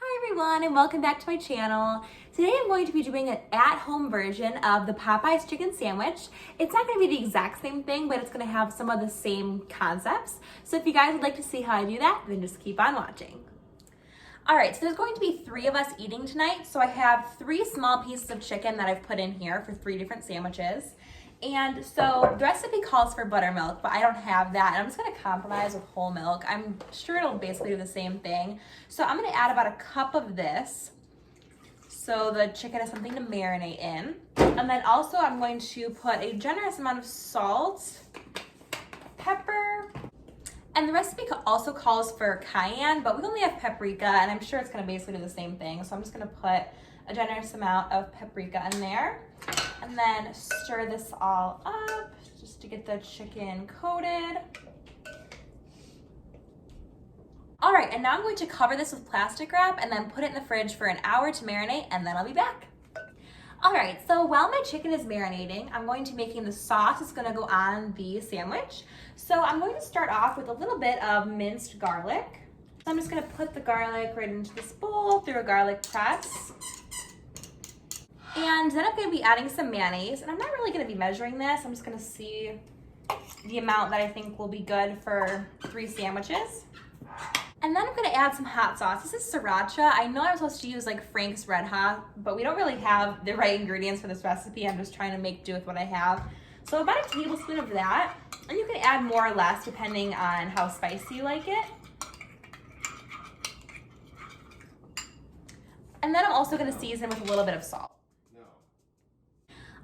Hi everyone, and welcome back to my channel. Today I'm going to be doing an at-home version of the Popeyes chicken sandwich. It's not going to be the exact same thing, but it's going to have some of the same concepts. So if you guys would like to see how I do that, then just keep on watching. All right, so there's going to be 3 of us eating tonight. So I have 3 small pieces of chicken that I've put in here for 3 different sandwiches. And so the recipe calls for buttermilk, but I don't have that. And I'm just gonna compromise with whole milk. I'm sure it'll basically do the same thing. So I'm gonna add about a cup of this so the chicken has something to marinate in. And then also I'm going to put a generous amount of salt, pepper, and the recipe also calls for cayenne, but we only have paprika, and I'm sure it's gonna basically do the same thing. So I'm just gonna put a generous amount of paprika in there. And then stir this all up just to get the chicken coated. All right, and now I'm going to cover this with plastic wrap and then put it in the fridge for an hour to marinate, and then I'll be back. All right, so while my chicken is marinating, I'm going to be making the sauce that's gonna go on the sandwich. So I'm going to start off with a little bit of minced garlic. So I'm just gonna put the garlic right into this bowl through a garlic press. And then I'm gonna be adding some mayonnaise, and I'm not really gonna be measuring this. I'm just gonna see the amount that I think will be good for 3 sandwiches. And then I'm gonna add some hot sauce. This is sriracha. I know I'm supposed to use like Frank's Red Hot, but we don't really have the right ingredients for this recipe. I'm just trying to make do with what I have. So about a tablespoon of that, and you can add more or less depending on how spicy you like it. And then I'm also gonna season with a little bit of salt.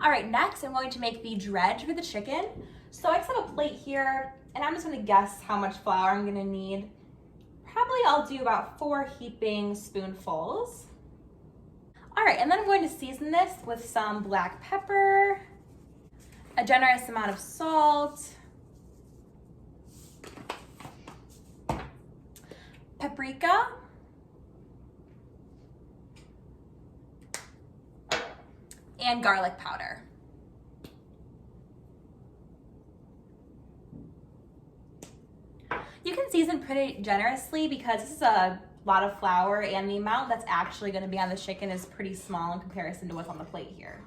All right, next I'm going to make the dredge for the chicken. So I just have a plate here, and I'm just gonna guess how much flour I'm gonna need. Probably I'll do about 4 heaping spoonfuls. All right, and then I'm going to season this with some black pepper, a generous amount of salt, paprika, and garlic powder. You can season pretty generously because this is a lot of flour, and the amount that's actually going to be on the chicken is pretty small in comparison to what's on the plate here.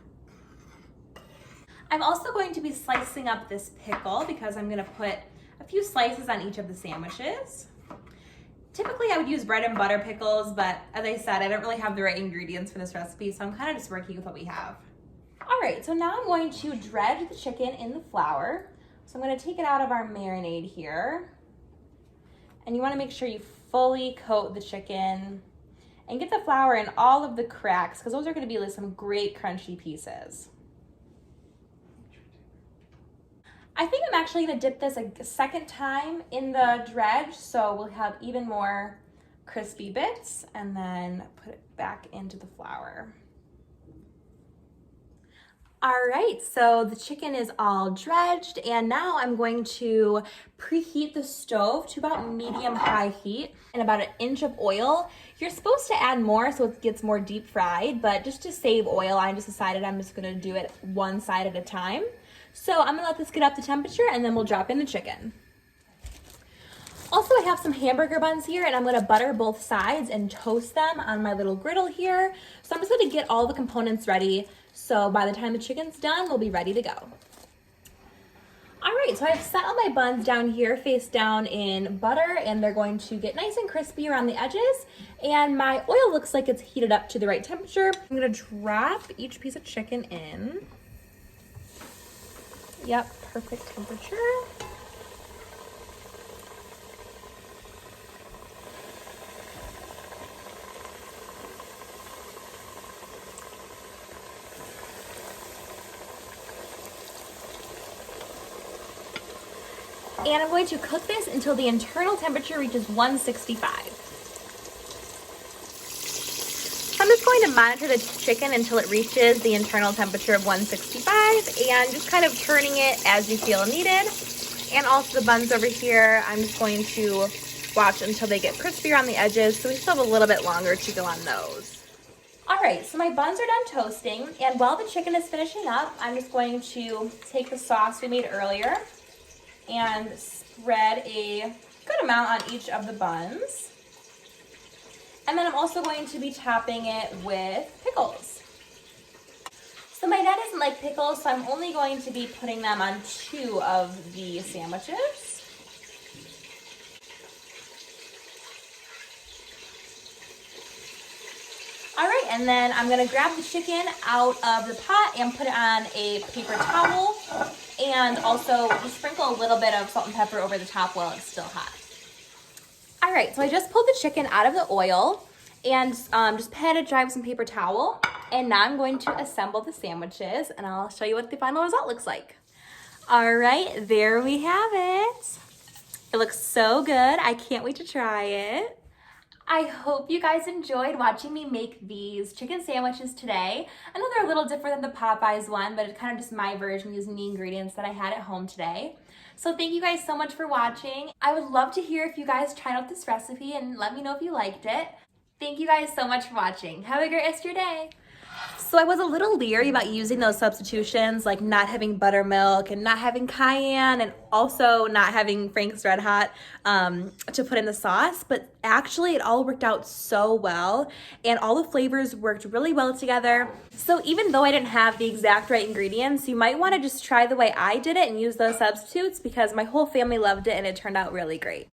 I'm also going to be slicing up this pickle because I'm going to put a few slices on each of the sandwiches. Typically I would use bread and butter pickles, but as I said, I don't really have the right ingredients for this recipe, so I'm kind of just working with what we have. All right, so now I'm going to dredge the chicken in the flour. So I'm going to take it out of our marinade here. And you want to make sure you fully coat the chicken and get the flour in all of the cracks, because those are going to be like some great crunchy pieces. I think I'm actually going to dip this a second time in the dredge, so we'll have even more crispy bits, and then put it back into the flour. All right, so the chicken is all dredged, and now I'm going to preheat the stove to about medium-high heat and about 1 inch of oil. You're supposed to add more so it gets more deep fried, but just to save oil, I just decided I'm just gonna do it one side at a time. So I'm gonna let this get up to temperature, and then we'll drop in the chicken. Also, I have some hamburger buns here, and I'm gonna butter both sides and toast them on my little griddle here. So I'm just gonna get all the components ready, so by the time the chicken's done, we'll be ready to go. All right, so I've set all my buns down here face down in butter, and they're going to get nice and crispy around the edges. And my oil looks like it's heated up to the right temperature. I'm gonna drop each piece of chicken in. Yep, perfect temperature. And I'm going to cook this until the internal temperature reaches 165. So I'm just going to monitor the chicken until it reaches the internal temperature of 165, and just kind of turning it as you feel needed. And also the buns over here, I'm just going to watch until they get crispy around the edges, so we still have a little bit longer to go on those. All right, so my buns are done toasting, and while the chicken is finishing up, I'm just going to take the sauce we made earlier and spread a good amount on each of the buns. And then I'm also going to be topping it with pickles. So my dad doesn't like pickles, so I'm only going to be putting them on 2 of the sandwiches. All right, and then I'm gonna grab the chicken out of the pot and put it on a paper towel, and also just sprinkle a little bit of salt and pepper over the top while it's still hot. All right, so I just pulled the chicken out of the oil and just patted it dry with some paper towel, and now I'm going to assemble the sandwiches, and I'll show you what the final result looks like. All right, there we have it. It looks so good. I can't wait to try it. I hope you guys enjoyed watching me make these chicken sandwiches today. I know they're a little different than the Popeyes one, but it's kind of just my version using the ingredients that I had at home today. So thank you guys so much for watching. I would love to hear if you guys tried out this recipe and let me know if you liked it. Thank you guys so much for watching. Have a great rest of your day. So I was a little leery about using those substitutions, like not having buttermilk and not having cayenne and also not having Frank's Red Hot to put in the sauce, but actually it all worked out so well and all the flavors worked really well together. So even though I didn't have the exact right ingredients, you might want to just try the way I did it and use those substitutes because my whole family loved it and it turned out really great.